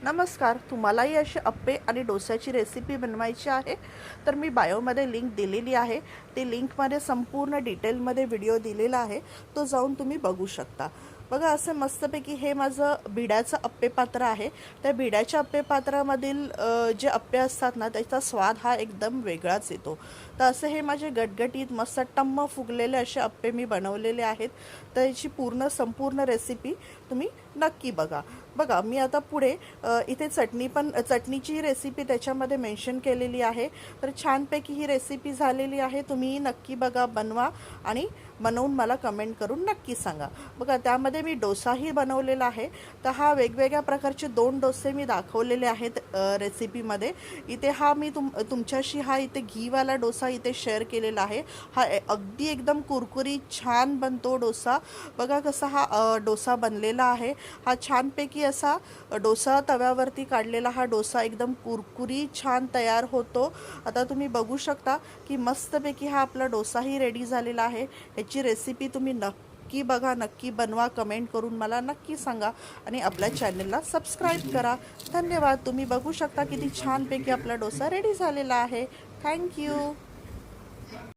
नमस्कार. तुम्हालाही अशी अप्पे आणि डोस्याची रेसिपी बनवायची आहे तर मी बायोमध्ये लिंक दिलेली आहे. ती लिंकमध्ये संपूर्ण डिटेलमध्ये व्हिडिओ दिलेला आहे, तो जाऊन तुम्ही बघू शकता. बघा, असं मस्तपैकी हे माझं भिड्याचं अप्पे पात्र आहे. त्या भिड्याच्या अप्पे पात्रामधील जे अप्पे असतात ना, त्याचा स्वाद हा एकदम वेगळाच येतो. तर असे हे माझे गटगटीत मस्त टम्म फुगलेले असे अप्पे मी बनवलेले आहेत. तर याची संपूर्ण रेसिपी तुम्ही नक्की बघा. बघा, मी आता पुढे इथे चटणीची रेसिपी त्याच्यामध्ये मेन्शन केलेली आहे. तर छानपैकी ही रेसिपी झालेली आहे. तुम्ही नक्की बघा, बनवा आणि बनवून मला कमेंट करून नक्की सांगा. बघा, त्यामध्ये मी डोसाही बनवलेला आहे. तर हा वेगवेगळ्या प्रकारचे 2 डोसे मी दाखवलेले आहेत रेसिपीमध्ये. इथे हा मी तुमच्याशी हा इथे घीवाला डोसा इथे शेअर केलेला आहे. हा अगदी एकदम कुरकुरीत छान बनतो डोसा. बघा कसा हा डोसा बनलेला आहे. हा छानपैकी असा डोसा तव्यावरती काढलेला हा डोसा एकदम कुरकुरीत छान तयार होतो. आता तुम्ही बघू शकता की मस्तपैकी हा आपला डोसाही रेडी झालेला आहे. याची रेसिपी तुम्ही नक्की बघा, नक्की बनवा, कमेंट करून मला नक्की सांगा आणि आपल्या चॅनलला सबस्क्राईब करा. धन्यवाद. तुम्ही बघू शकता किती छानपैकी आपला डोसा रेडी झालेला आहे. थँक्यू.